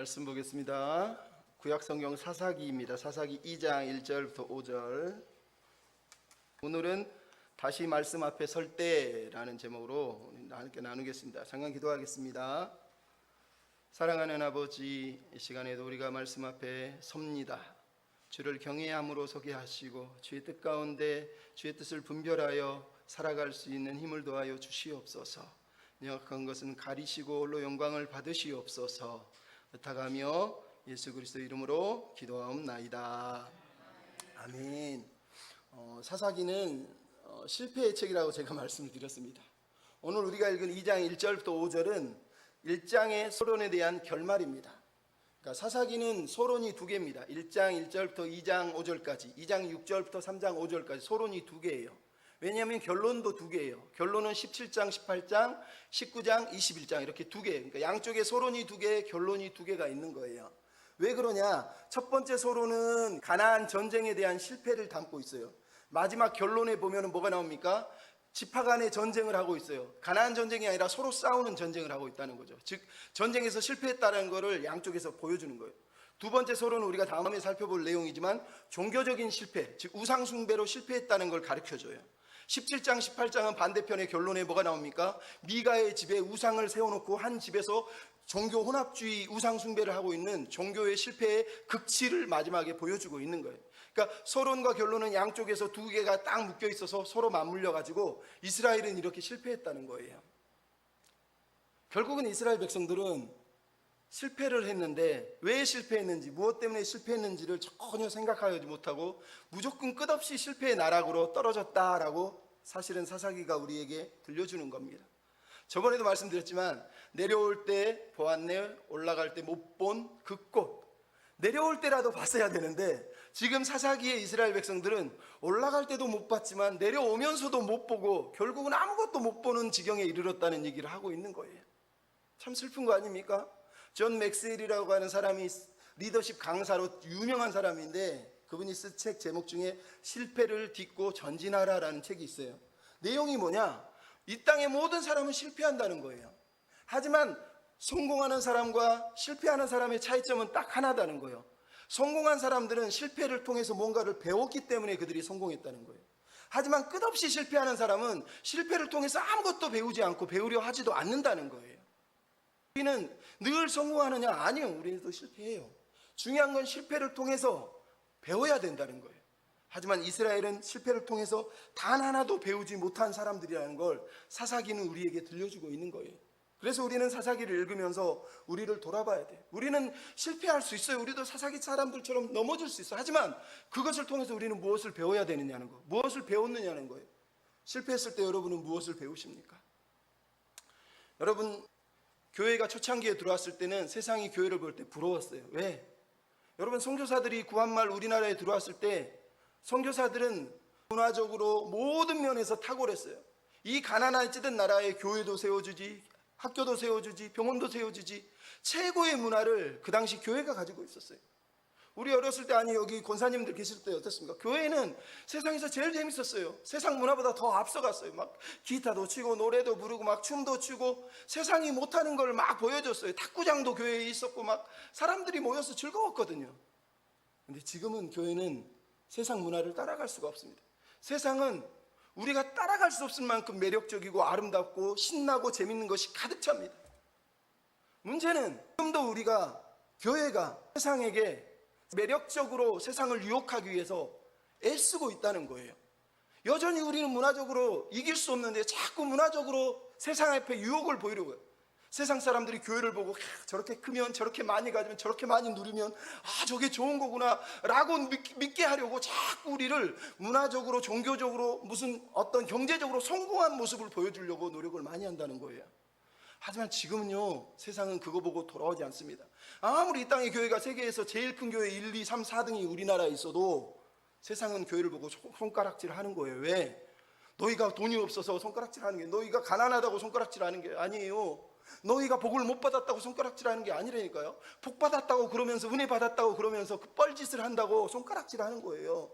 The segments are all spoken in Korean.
말씀 보겠습니다. 구약성경 사사기입니다. 사사기 2장 1절부터 5절. 오늘은 다시 말씀 앞에 설 때라는 제목으로 함께 나누겠습니다. 잠깐 기도하겠습니다. 사랑하는 아버지, 이 시간에도 우리가 말씀 앞에 섭니다. 주를 경외함으로 서게 하시고 주의 뜻 가운데 주의 뜻을 분별하여 살아갈 수 있는 힘을 더하여 주시옵소서. 명확한 것은 가리시고 홀로 영광을 받으시옵소서. 부탁하며 예수 그리스도 이름으로 기도하옵나이다. 아멘. 사사기는 실패의 책이라고 제가 말씀을 드렸습니다. 오늘 우리가 읽은 2장 1절부터 5절은 1장의 소론에 대한 결말입니다. 그러니까 사사기는 소론이 두 개입니다. 1장 1절부터 2장 5절까지, 2장 6절부터 3장 5절까지 소론이 두 개예요. 왜냐하면 결론도 두 개예요. 결론은 17장, 18장, 19장, 21장 이렇게 두 개. 그러니까 양쪽에 소론이 두 개, 결론이 두 개가 있는 거예요. 왜 그러냐? 첫 번째 소론은 가나안 전쟁에 대한 실패를 담고 있어요. 마지막 결론에 보면 뭐가 나옵니까? 지파 간의 전쟁을 하고 있어요. 가나안 전쟁이 아니라 서로 싸우는 전쟁을 하고 있다는 거죠. 즉 전쟁에서 실패했다는 것을 양쪽에서 보여주는 거예요. 두 번째 소론은 우리가 다음에 살펴볼 내용이지만 종교적인 실패, 즉 우상 숭배로 실패했다는 걸 가르쳐줘요. 17장, 18장은 반대편의 결론에 뭐가 나옵니까? 미가의 집에 우상을 세워놓고 한 집에서 종교 혼합주의 우상 숭배를 하고 있는 종교의 실패의 극치를 마지막에 보여주고 있는 거예요. 그러니까 서론과 결론은 양쪽에서 두 개가 딱 묶여 있어서 서로 맞물려 가지고 이스라엘은 이렇게 실패했다는 거예요. 결국은 이스라엘 백성들은 실패를 했는데 왜 실패했는지, 무엇 때문에 실패했는지를 전혀 생각하지 못하고 무조건 끝없이 실패의 나락으로 떨어졌다라고 사실은 사사기가 우리에게 들려주는 겁니다. 저번에도 말씀드렸지만 내려올 때 보았네, 올라갈 때 못 본 그 꽃. 내려올 때라도 봤어야 되는데 지금 사사기의 이스라엘 백성들은 올라갈 때도 못 봤지만 내려오면서도 못 보고 결국은 아무것도 못 보는 지경에 이르렀다는 얘기를 하고 있는 거예요. 참 슬픈 거 아닙니까? 존 맥스웰이라고 하는 사람이 리더십 강사로 유명한 사람인데 그분이 쓴 책 제목 중에 실패를 딛고 전진하라라는 책이 있어요. 내용이 뭐냐? 이 땅의 모든 사람은 실패한다는 거예요. 하지만 성공하는 사람과 실패하는 사람의 차이점은 딱 하나다는 거예요. 성공한 사람들은 실패를 통해서 뭔가를 배웠기 때문에 그들이 성공했다는 거예요. 하지만 끝없이 실패하는 사람은 실패를 통해서 아무것도 배우지 않고 배우려 하지도 않는다는 거예요. 우리는 늘 성공하느냐? 아니요, 우리도 실패해요. 중요한 건 실패를 통해서 배워야 된다는 거예요. 하지만 이스라엘은 실패를 통해서 단 하나도 배우지 못한 사람들이라는 걸 사사기는 우리에게 들려주고 있는 거예요. 그래서 우리는 사사기를 읽으면서 우리를 돌아봐야 돼요. 우리는 실패할 수 있어요. 우리도 사사기 사람들처럼 넘어질 수 있어요. 하지만 그것을 통해서 우리는 무엇을 배워야 되느냐는 거, 무엇을 배웠느냐는 거예요. 실패했을 때 여러분은 무엇을 배우십니까? 여러분, 교회가 초창기에 들어왔을 때는 세상이 교회를 볼 때 부러웠어요. 왜? 여러분, 선교사들이 구한말 우리나라에 들어왔을 때 선교사들은 문화적으로 모든 면에서 탁월했어요. 이 가난한 찌든 나라에 교회도 세워주지, 학교도 세워주지, 병원도 세워주지, 최고의 문화를 그 당시 교회가 가지고 있었어요. 우리 어렸을 때, 아니 여기 권사님들 계실 때 어떻습니까? 교회는 세상에서 제일 재밌었어요. 세상 문화보다 더 앞서갔어요. 막 기타도 치고 노래도 부르고 막 춤도 추고 세상이 못하는 걸 막 보여줬어요. 탁구장도 교회에 있었고 막 사람들이 모여서 즐거웠거든요. 근데 지금은 교회는 세상 문화를 따라갈 수가 없습니다. 세상은 우리가 따라갈 수 없을 만큼 매력적이고 아름답고 신나고 재밌는 것이 가득 찹니다. 문제는 지금도 우리가, 교회가 세상에게 매력적으로 세상을 유혹하기 위해서 애쓰고 있다는 거예요. 여전히 우리는 문화적으로 이길 수 없는데 자꾸 문화적으로 세상 앞에 유혹을 보이려고 해요. 세상 사람들이 교회를 보고 저렇게 크면, 저렇게 많이 가지면, 저렇게 많이 누리면 저게 좋은 거구나 라고 믿게 하려고 자꾸 우리를 문화적으로, 종교적으로, 무슨 어떤 경제적으로 성공한 모습을 보여주려고 노력을 많이 한다는 거예요. 하지만 지금은요, 세상은 그거 보고 돌아오지 않습니다. 아무리 이 땅의 교회가 세계에서 제일 큰 교회 1, 2, 3, 4등이 우리나라에 있어도 세상은 교회를 보고 손가락질 하는 거예요. 왜? 너희가 돈이 없어서 손가락질 하는 게, 너희가 가난하다고 손가락질 하는 게 아니에요. 너희가 복을 못 받았다고 손가락질 하는 게 아니라니까요. 복 받았다고 그러면서, 은혜 받았다고 그러면서 그 뻘짓을 한다고 손가락질 하는 거예요.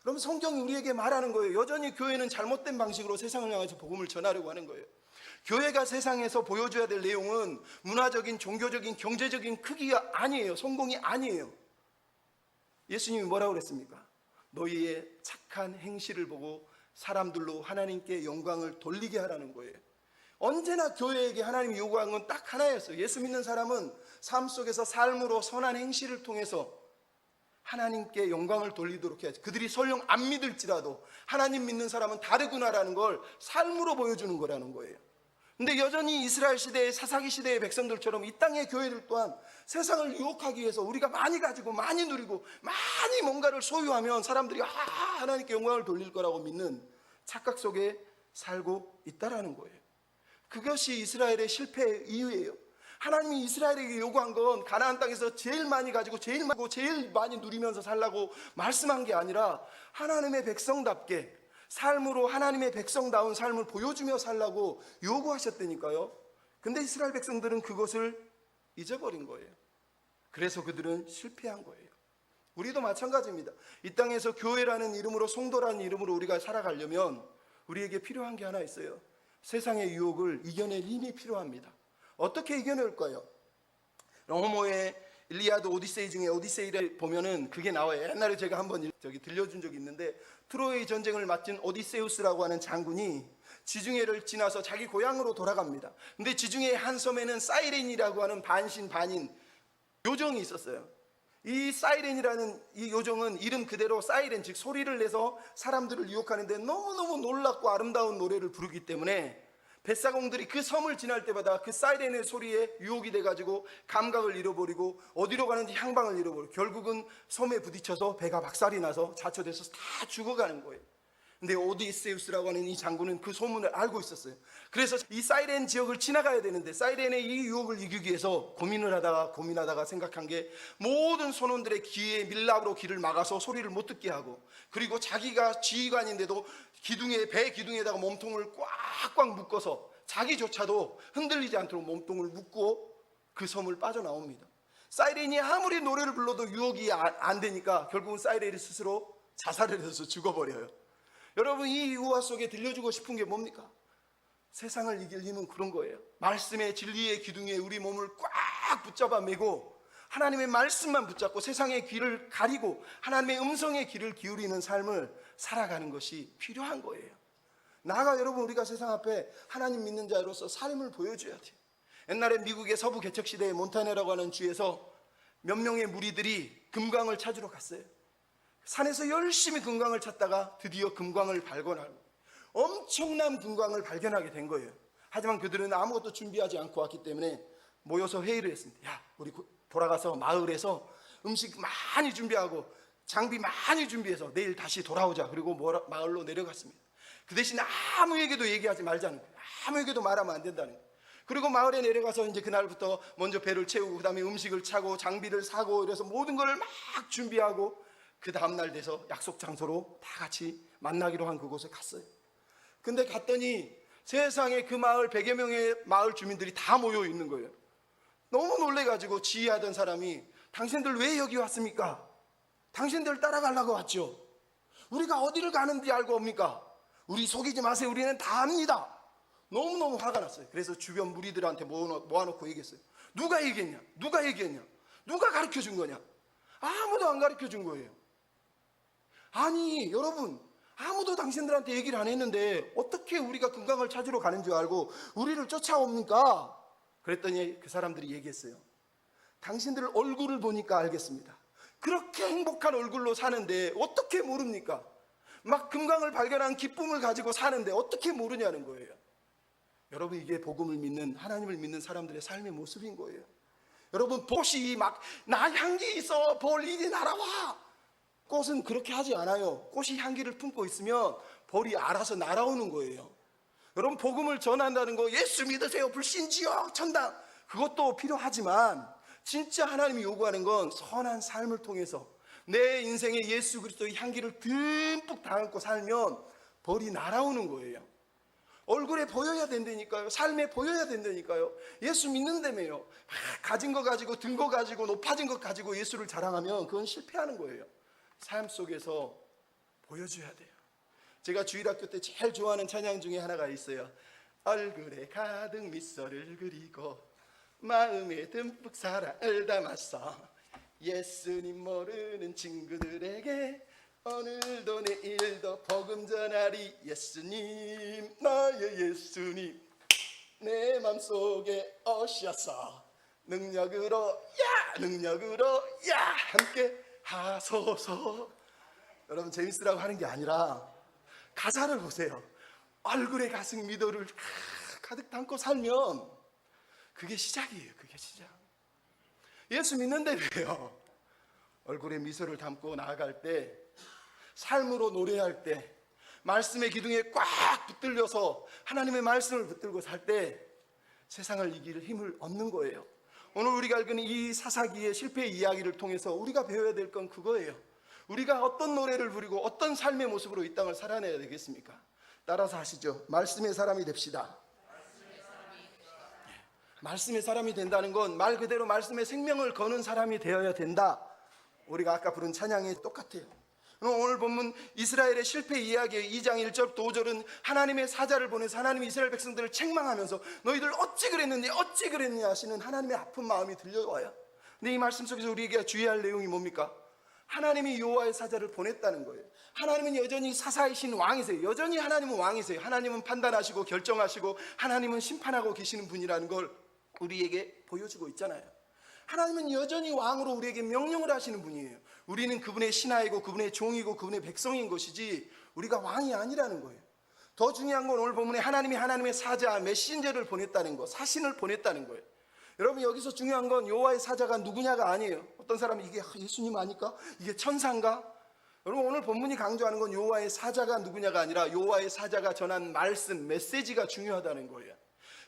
그럼 성경이 우리에게 말하는 거예요. 여전히 교회는 잘못된 방식으로 세상을 향해서 복음을 전하려고 하는 거예요. 교회가 세상에서 보여줘야 될 내용은 문화적인, 종교적인, 경제적인 크기가 아니에요. 성공이 아니에요. 예수님이 뭐라고 그랬습니까? 너희의 착한 행실을 보고 사람들로 하나님께 영광을 돌리게 하라는 거예요. 언제나 교회에게 하나님이 요구한 건 딱 하나였어요. 예수 믿는 사람은 삶 속에서 삶으로 선한 행실을 통해서 하나님께 영광을 돌리도록 해야지. 그들이 설령 안 믿을지라도 하나님 믿는 사람은 다르구나라는 걸 삶으로 보여주는 거라는 거예요. 근데 여전히 이스라엘 시대의 사사기 시대의 백성들처럼 이 땅의 교회들 또한 세상을 유혹하기 위해서 우리가 많이 가지고 많이 누리고 많이 뭔가를 소유하면 사람들이 하나님께 영광을 돌릴 거라고 믿는 착각 속에 살고 있다라는 거예요. 그것이 이스라엘의 실패의 이유예요. 하나님이 이스라엘에게 요구한 건 가나안 땅에서 제일 많이 가지고 제일 많이 누리면서 살라고 말씀한 게 아니라 하나님의 백성답게 삶으로 하나님의 백성다운 삶을 보여주며 살라고 요구하셨다니까요. 근데 이스라엘 백성들은 그것을 잊어버린 거예요. 그래서 그들은 실패한 거예요. 우리도 마찬가지입니다. 이 땅에서 교회라는 이름으로, 성도라는 이름으로 우리가 살아가려면 우리에게 필요한 게 하나 있어요. 세상의 유혹을 이겨낼 힘이 필요합니다. 어떻게 이겨낼까요? 호모의 일리아드 오디세이 중에 오디세이를 보면은 그게 나와요. 옛날에 제가 한번 들려준 적이 있는데, 트로이 전쟁을 마친 오디세우스라고 하는 장군이 지중해를 지나서 자기 고향으로 돌아갑니다. 근데 지중해 한 섬에는 사이렌이라고 하는 반신 반인 요정이 있었어요. 이 사이렌이라는 이 요정은 이름 그대로 사이렌, 즉 소리를 내서 사람들을 유혹하는데 너무너무 놀랍고 아름다운 노래를 부르기 때문에 뱃사공들이 그 섬을 지날 때마다 그 사이렌의 소리에 유혹이 돼가지고 감각을 잃어버리고 어디로 가는지 향방을 잃어버리고 결국은 섬에 부딪혀서 배가 박살이 나서 자초돼서 다 죽어가는 거예요. 근데 오디세우스라고 하는 이 장군은 그 소문을 알고 있었어요. 그래서 이 사이렌 지역을 지나가야 되는데 사이렌의 이 유혹을 이기기 위해서 고민하다가 생각한 게 모든 선원들의 귀에 밀랍으로 귀를 막아서 소리를 못 듣게 하고, 그리고 자기가 지휘관인데도 배 기둥에다가 몸통을 꽉꽉 묶어서 자기조차도 흔들리지 않도록 몸통을 묶고 그 섬을 빠져나옵니다. 사이렌이 아무리 노래를 불러도 유혹이 안 되니까 결국은 사이렌이 스스로 자살을 해서 죽어버려요. 여러분, 이 유화 속에 들려주고 싶은 게 뭡니까? 세상을 이길 힘은 그런 거예요. 말씀의 진리의 기둥에 우리 몸을 꽉 붙잡아 매고 하나님의 말씀만 붙잡고 세상의 귀를 가리고 하나님의 음성의 귀를 기울이는 삶을 살아가는 것이 필요한 거예요. 나아가 여러분, 우리가 세상 앞에 하나님 믿는 자로서 삶을 보여줘야 돼요. 옛날에 미국의 서부 개척 시대의 몬타네라고 하는 주에서 몇 명의 무리들이 금광을 찾으러 갔어요. 산에서 열심히 금광을 찾다가 드디어 금광을 발견하고 엄청난 금광을 발견하게 된 거예요. 하지만 그들은 아무것도 준비하지 않고 왔기 때문에 모여서 회의를 했습니다. 야, 우리 돌아가서 마을에서 음식 많이 준비하고 장비 많이 준비해서 내일 다시 돌아오자. 그리고 마을로 내려갔습니다. 그 대신 아무에게도 얘기하지 말자는 거예요. 아무에게도 말하면 안 된다는 거예요. 그리고 마을에 내려가서 이제 그날부터 먼저 배를 채우고 그 다음에 음식을 차고 장비를 사고 이래서 모든 걸 막 준비하고 그 다음날 돼서 약속 장소로 다 같이 만나기로 한 그곳에 갔어요. 근데 갔더니 세상에 그 마을 100여 명의 마을 주민들이 다 모여 있는 거예요. 너무 놀래가지고 지휘하던 사람이 당신들 왜 여기 왔습니까? 당신들 따라가려고 왔죠. 우리가 어디를 가는지 알고 옵니까? 우리 속이지 마세요. 우리는 다 압니다. 너무너무 화가 났어요. 그래서 주변 무리들한테 모아놓고 얘기했어요. 누가 얘기했냐? 누가 가르쳐 준 거냐? 아무도 안 가르쳐 준 거예요. 아니 여러분, 아무도 당신들한테 얘기를 안 했는데 어떻게 우리가 금강을 찾으러 가는 줄 알고 우리를 쫓아옵니까? 그랬더니 그 사람들이 얘기했어요. 당신들 얼굴을 보니까 알겠습니다. 그렇게 행복한 얼굴로 사는데 어떻게 모릅니까? 막 금강을 발견한 기쁨을 가지고 사는데 어떻게 모르냐는 거예요. 여러분, 이게 복음을 믿는, 하나님을 믿는 사람들의 삶의 모습인 거예요. 여러분, 봇이 막 나 향기 있어, 벌 이리 날아와. 꽃은 그렇게 하지 않아요. 꽃이 향기를 품고 있으면 벌이 알아서 날아오는 거예요. 여러분, 복음을 전한다는 거, 예수 믿으세요, 불신지요, 천당, 그것도 필요하지만 진짜 하나님이 요구하는 건 선한 삶을 통해서 내 인생에 예수 그리스도의 향기를 듬뿍 담고 살면 벌이 날아오는 거예요. 얼굴에 보여야 된다니까요. 삶에 보여야 된다니까요. 예수 믿는다며요. 가진 거 가지고, 든 거 가지고, 높아진 것 가지고 예수를 자랑하면 그건 실패하는 거예요. 삶 속에서 보여줘야 돼요. 제가 주일학교 때 제일 좋아하는 찬양 중에 하나가 있어요. 얼굴에 가득 미소를 그리고 마음에 듬뿍 사랑을 담았어. 예수님 모르는 친구들에게 오늘도 내일도 복음 전하리. 예수님, 나의 예수님, 내 맘속에 오셔서 능력으로 함께 하소서. 여러분, 재밌으라고 하는 게 아니라 가사를 보세요. 얼굴에 가득 미도를 가득 담고 살면 그게 시작이에요. 그게 시작. 예수 믿는데 왜요? 얼굴에 미소를 담고 나아갈 때, 삶으로 노래할 때, 말씀의 기둥에 꽉 붙들려서 하나님의 말씀을 붙들고 살 때 세상을 이길 힘을 얻는 거예요. 오늘 우리가 읽은 이 사사기의 실패 이야기를 통해서 우리가 배워야 될 건 그거예요. 우리가 어떤 노래를 부리고 어떤 삶의 모습으로 이 땅을 살아내야 되겠습니까? 따라서 하시죠. 말씀의 사람이 됩시다. 말씀의 사람이 된다는 건 말 그대로 말씀의 생명을 거는 사람이 되어야 된다. 우리가 아까 부른 찬양이 똑같아요. 오늘 본문 이스라엘의 실패 이야기의 2장 1절부터 5절은 하나님의 사자를 보내서 하나님이 이스라엘 백성들을 책망하면서 너희들 어찌 그랬느냐 하시는 하나님의 아픈 마음이 들려와요. 근데 이 말씀 속에서 우리에게 주의할 내용이 뭡니까? 하나님이 여호와의 사자를 보냈다는 거예요. 하나님은 여전히 사사이신 왕이세요. 여전히 하나님은 왕이세요. 하나님은 판단하시고 결정하시고 하나님은 심판하고 계시는 분이라는 걸 우리에게 보여주고 있잖아요. 하나님은 여전히 왕으로 우리에게 명령을 하시는 분이에요. 우리는 그분의 신하이고 그분의 종이고 그분의 백성인 것이지 우리가 왕이 아니라는 거예요. 더 중요한 건 오늘 본문에 하나님이 하나님의 사자 메신저를 보냈다는 거, 사신을 보냈다는 거예요. 여러분, 여기서 중요한 건 여호와의 사자가 누구냐가 아니에요. 어떤 사람이 이게 예수님 아닐까? 이게 천사인가? 여러분, 오늘 본문이 강조하는 건 여호와의 사자가 누구냐가 아니라 여호와의 사자가 전한 말씀, 메시지가 중요하다는 거예요.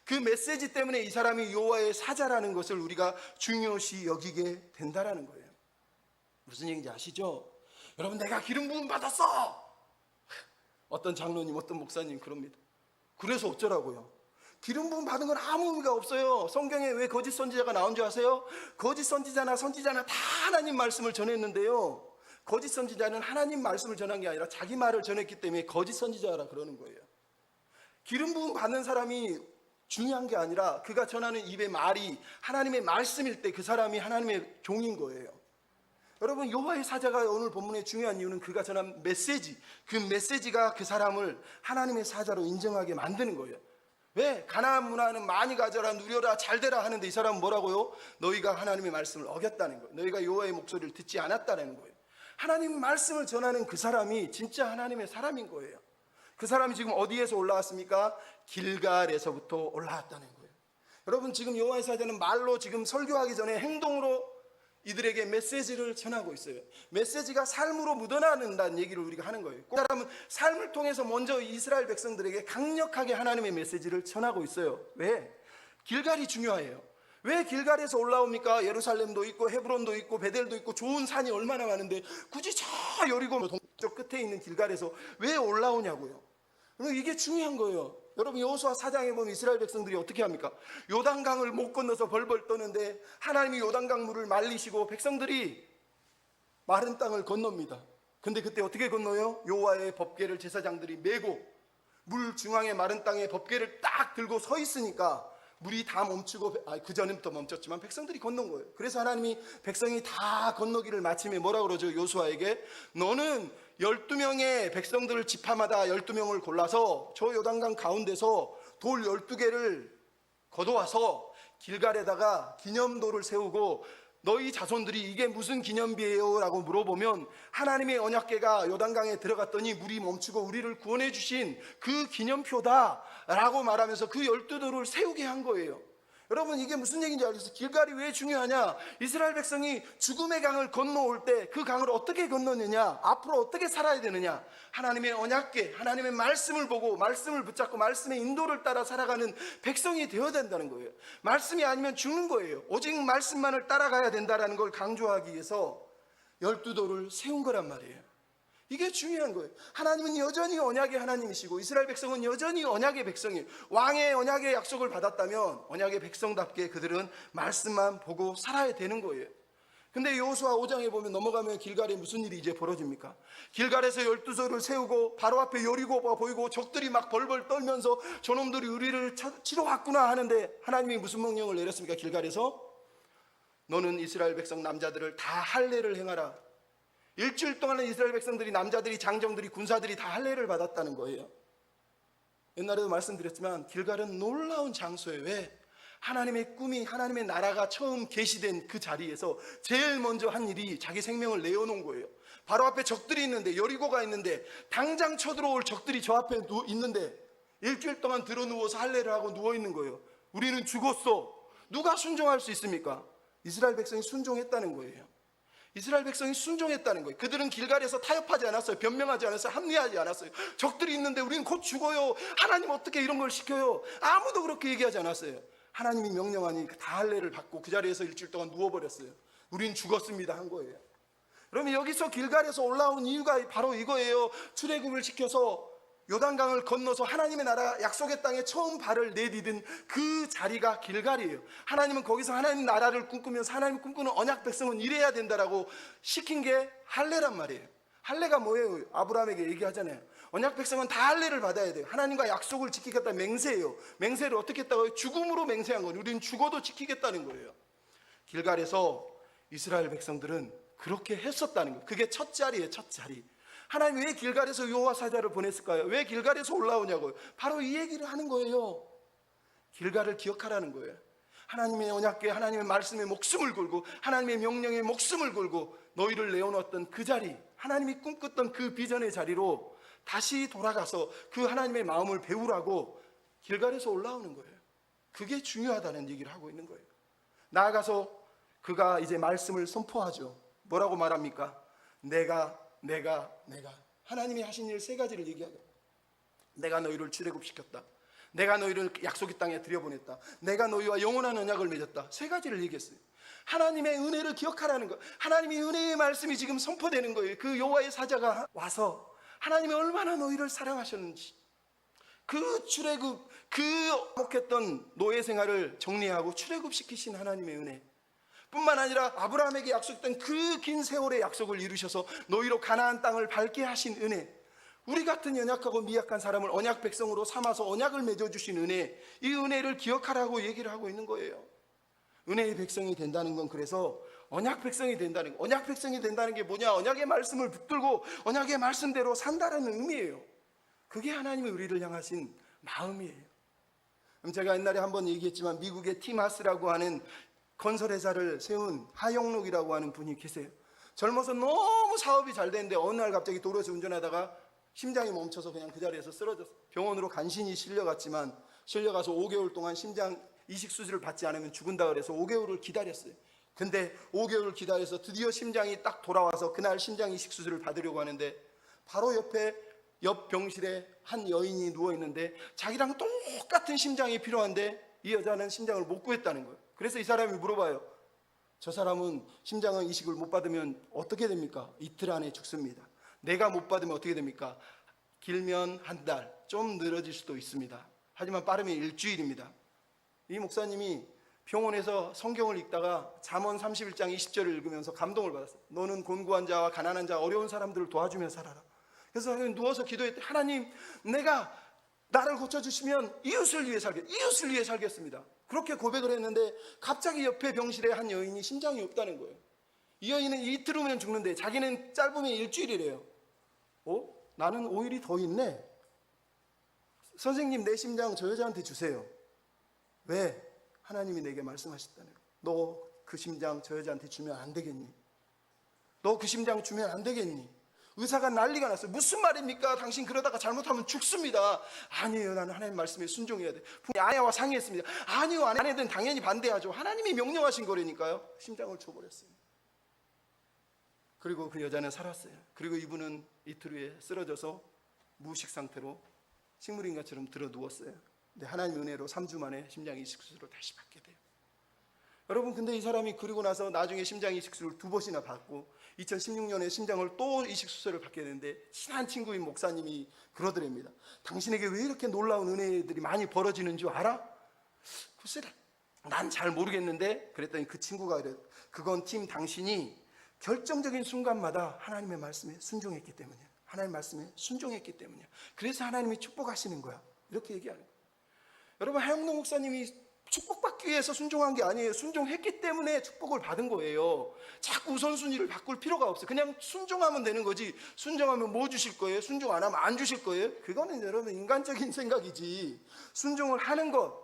그 메시지 때문에 이 사람이 여호와의 사자라는 것을 우리가 중요시 여기게 된다라는 거예요. 무슨 얘기인지 아시죠? 여러분, 내가 기름 부음 받았어. 어떤 장로님, 어떤 목사님 그럽니다. 그래서 어쩌라고요? 기름 부음 받은 건 아무 의미가 없어요. 성경에 왜 거짓 선지자가 나온 줄 아세요? 거짓 선지자나 다 하나님 말씀을 전했는데요, 거짓 선지자는 하나님 말씀을 전한 게 아니라 자기 말을 전했기 때문에 거짓 선지자라 그러는 거예요. 기름 부음 받는 사람이 중요한 게 아니라 그가 전하는 입의 말이 하나님의 말씀일 때 그 사람이 하나님의 종인 거예요. 여러분, 여호와의 사자가 오늘 본문의 중요한 이유는 그가 전한 메시지, 그 메시지가 그 사람을 하나님의 사자로 인정하게 만드는 거예요. 왜? 가나안 문화는 많이 가져라, 누려라, 잘되라 하는데 이 사람은 뭐라고요? 너희가 하나님의 말씀을 어겼다는 거예요. 너희가 여호와의 목소리를 듣지 않았다는 거예요. 하나님 말씀을 전하는 그 사람이 진짜 하나님의 사람인 거예요. 그 사람이 지금 어디에서 올라왔습니까? 길갈에서부터 올라왔다는 거예요. 여러분, 지금 여호와의 사자는 말로 지금 설교하기 전에 행동으로 이들에게 메시지를 전하고 있어요. 메시지가 삶으로 묻어나는다는 얘기를 우리가 하는 거예요. 그 사람은 삶을 통해서 먼저 이스라엘 백성들에게 강력하게 하나님의 메시지를 전하고 있어요. 왜? 길갈이 중요해요. 왜 길갈에서 올라옵니까? 예루살렘도 있고 헤브론도 있고 베델도 있고 좋은 산이 얼마나 많은데 굳이 저 여리고 동쪽 끝에 있는 길갈에서 왜 올라오냐고요. 이게 중요한 거예요. 여러분, 여호수아 4장에 보면 이스라엘 백성들이 어떻게 합니까? 요단강을 못 건너서 벌벌 떠는데 하나님이 요단강 물을 말리시고 백성들이 마른 땅을 건넙니다. 근데 그때 어떻게 건너요? 여호와의 법궤를 제사장들이 메고 물 중앙의 마른 땅에 법궤를 딱 들고 서 있으니까 물이 다 멈추고, 그 전부터 멈췄지만 백성들이 건넌 거예요. 그래서 하나님이 백성이 다 건너기를 마침에 뭐라고 그러죠? 요수아에게 너는 12명의 백성들을 지파마다 12명을 골라서 저 요단강 가운데서 돌 12개를 걷어와서 길갈에다가 기념돌을 세우고 너희 자손들이 이게 무슨 기념비예요? 라고 물어보면 하나님의 언약궤가 요단강에 들어갔더니 물이 멈추고 우리를 구원해 주신 그 기념표다 라고 말하면서 그 12돌을 세우게 한 거예요. 여러분, 이게 무슨 얘기인지 알겠어요? 길갈이 왜 중요하냐? 이스라엘 백성이 죽음의 강을 건너올 때 그 강을 어떻게 건너느냐, 앞으로 어떻게 살아야 되느냐, 하나님의 언약궤, 하나님의 말씀을 보고 말씀을 붙잡고 말씀의 인도를 따라 살아가는 백성이 되어야 된다는 거예요. 말씀이 아니면 죽는 거예요. 오직 말씀만을 따라가야 된다는 걸 강조하기 위해서 12돌을 세운 거란 말이에요. 이게 중요한 거예요. 하나님은 여전히 언약의 하나님이시고 이스라엘 백성은 여전히 언약의 백성이에요. 왕의 언약의 약속을 받았다면 언약의 백성답게 그들은 말씀만 보고 살아야 되는 거예요. 근데 여호수아 5장에 보면 넘어가면 길갈에 무슨 일이 이제 벌어집니까? 길갈에서 12조를 세우고 바로 앞에 여리고가 보이고 적들이 막 벌벌 떨면서 저놈들이 우리를 치러 왔구나 하는데 하나님이 무슨 명령을 내렸습니까? 길갈에서 너는 이스라엘 백성 남자들을 다 할례를 행하라. 일주일 동안은 이스라엘 백성들이, 남자들이, 장정들이, 군사들이 다 할례를 받았다는 거예요. 옛날에도 말씀드렸지만 길갈은 놀라운 장소예요. 왜? 하나님의 꿈이, 하나님의 나라가 처음 계시된 그 자리에서 제일 먼저 한 일이 자기 생명을 내어놓은 거예요. 바로 앞에 적들이 있는데, 여리고가 있는데, 당장 쳐들어올 적들이 저 앞에 있는데 일주일 동안 들어 누워서 할례를 하고 누워 있는 거예요. 우리는 죽었어. 누가 순종할 수 있습니까? 이스라엘 백성이 순종했다는 거예요. 이스라엘 백성이 순종했다는 거예요. 그들은 길갈에서 타협하지 않았어요. 변명하지 않았어요. 합리하지 않았어요. 적들이 있는데 우리는 곧 죽어요. 하나님 어떻게 이런 걸 시켜요? 아무도 그렇게 얘기하지 않았어요. 하나님이 명령하니 다 할례를 받고 그 자리에서 일주일 동안 누워버렸어요. 우린 죽었습니다 한 거예요. 그러면 여기서 길갈에서 올라온 이유가 바로 이거예요. 출애굽을 시켜서 요단강을 건너서 하나님의 나라 약속의 땅에 처음 발을 내디딘 그 자리가 길갈이에요. 하나님은 거기서 하나님 나라를 꿈꾸면서 하나님 꿈꾸는 언약 백성은 이래야 된다라고 시킨 게 할례란 말이에요. 할례가 뭐예요? 아브라함에게 얘기하잖아요. 언약 백성은 다 할례를 받아야 돼요. 하나님과 약속을 지키겠다 맹세예요. 맹세를 어떻게 했다고요? 죽음으로 맹세한 거예요. 우리는 죽어도 지키겠다는 거예요. 길갈에서 이스라엘 백성들은 그렇게 했었다는 거예요. 그게 첫 자리예요. 첫 자리. 하나님 왜 길갈에서 여호와 사자를 보냈을까요? 왜 길갈에서 올라오냐고요? 바로 이 얘기를 하는 거예요. 길갈을 기억하라는 거예요. 하나님의 언약궤, 하나님의 말씀에 목숨을 걸고 하나님의 명령에 목숨을 걸고 너희를 내어놓았던 그 자리, 하나님이 꿈꿨던 그 비전의 자리로 다시 돌아가서 그 하나님의 마음을 배우라고 길갈에서 올라오는 거예요. 그게 중요하다는 얘기를 하고 있는 거예요. 나아가서 그가 이제 말씀을 선포하죠. 뭐라고 말합니까? 내가 하나님이 하신 일 세 가지를 얘기하죠. 내가 너희를 출애굽시켰다. 내가 너희를 약속의 땅에 들여보냈다. 내가 너희와 영원한 언약을 맺었다. 세 가지를 얘기했어요. 하나님의 은혜를 기억하라는 거. 하나님의 은혜의 말씀이 지금 선포되는 거예요. 그 여호와의 사자가 와서 하나님이 얼마나 너희를 사랑하셨는지, 그 출애굽, 그 목했던 노예 생활을 정리하고 출애굽시키신 하나님의 은혜 뿐만 아니라 아브라함에게 약속했던 그 긴 세월의 약속을 이루셔서 너희로 가나안 땅을 밟게 하신 은혜, 우리 같은 연약하고 미약한 사람을 언약 백성으로 삼아서 언약을 맺어주신 은혜, 이 은혜를 기억하라고 얘기를 하고 있는 거예요. 은혜의 백성이 된다는 건 그래서 언약 백성이 된다는 거. 언약 백성이 된다는 게 뭐냐? 언약의 말씀을 붙들고 언약의 말씀대로 산다라는 의미예요. 그게 하나님의 우리를 향하신 마음이에요. 제가 옛날에 한번 얘기했지만 미국의 팀 하스라고 하는 건설회사를 세운 하영록이라고 하는 분이 계세요. 젊어서 너무 사업이 잘 되는데 어느 날 갑자기 도로에서 운전하다가 심장이 멈춰서 그냥 그 자리에서 쓰러졌어요. 병원으로 간신히 실려갔지만 실려가서 5개월 동안 심장 이식 수술을 받지 않으면 죽은다 그래서 5개월을 기다렸어요. 근데 5개월을 기다려서 드디어 심장이 딱 돌아와서 그날 심장 이식 수술을 받으려고 하는데 바로 옆 병실에 한 여인이 누워있는데 자기랑 똑같은 심장이 필요한데 이 여자는 심장을 못 구했다는 거예요. 그래서 이 사람이 물어봐요. 저 사람은 심장 이식을 못 받으면 어떻게 됩니까? 이틀 안에 죽습니다. 내가 못 받으면 어떻게 됩니까? 길면 한 달, 좀 늘어질 수도 있습니다. 하지만 빠르면 일주일입니다. 이 목사님이 병원에서 성경을 읽다가 잠언 31장 20절을 읽으면서 감동을 받았어요. 너는 곤고한 자와 가난한 자, 어려운 사람들을 도와주며 살아라. 그래서 누워서 기도했대. 하나님, 내가 나를 고쳐주시면 이웃을 위해 살겠습니다. 그렇게 고백을 했는데 갑자기 옆에 병실에 한 여인이 심장이 없다는 거예요. 이 여인은 이틀 후면 죽는데 자기는 짧으면 일주일이래요. 나는 5일이 더 있네. 선생님, 내 심장 저 여자한테 주세요. 왜? 하나님이 내게 말씀하셨다는 거예요. 너 그 심장 저 여자한테 주면 안 되겠니? 너 그 심장 주면 안 되겠니? 의사가 난리가 났어요. 무슨 말입니까? 당신 그러다가 잘못하면 죽습니다. 아니에요, 나는 하나님 말씀에 순종해야 돼. 아내와 상의했습니다. 아니요, 아내는 당연히 반대하죠. 하나님이 명령하신 거라니까요. 심장을 줘버렸어요. 그리고 그 여자는 살았어요. 그리고 이분은 이틀 후에 쓰러져서 무의식 상태로 식물인간처럼 들어 누웠어요. 근데 하나님의 은혜로 3주 만에 심장 이식 수술을 다시 받게 돼요. 여러분, 근데 이 사람이 그리고 나서 나중에 심장 이식 수술을 2번이나 받고 2016년에 심장을 또 이식 수술을 받게 되는데 친한 친구인 목사님이 그러더랍니다. 당신에게 왜 이렇게 놀라운 은혜들이 많이 벌어지는 줄 알아? 글쎄, 난 잘 모르겠는데. 그랬더니 그 친구가 그래요. 그건 팀 당신이 결정적인 순간마다 하나님의 말씀에 순종했기 때문이야. 하나님의 말씀에 순종했기 때문이야. 그래서 하나님이 축복하시는 거야. 이렇게 얘기하는 거야. 여러분, 하영동 목사님이 축복받기 위해서 순종한 게 아니에요. 순종했기 때문에 축복을 받은 거예요. 자꾸 우선순위를 바꿀 필요가 없어요. 그냥 순종하면 되는 거지. 순종하면 뭐 주실 거예요? 순종 안 하면 안 주실 거예요? 그거는 여러분 인간적인 생각이지. 순종을 하는 것,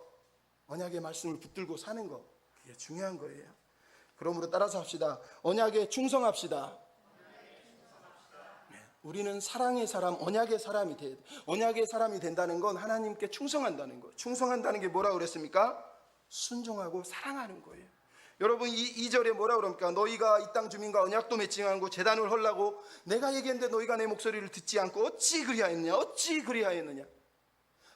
언약의 말씀을 붙들고 사는 것, 그게 중요한 거예요. 그러므로 따라서 합시다. 언약에 충성합시다. 우리는 사랑의 사람, 언약의 사람이 돼야 돼. 언약의 사람이 된다는 건 하나님께 충성한다는 거예요. 충성한다는 게 뭐라고 그랬습니까? 순종하고 사랑하는 거예요. 여러분, 이 2절에 뭐라고 그럽니까? 너희가 이 땅 주민과 언약도 맺지 않고 제단을 헐라고 내가 얘기했는데 너희가 내 목소리를 듣지 않고 어찌 그리하였느냐? 어찌 그리하였느냐?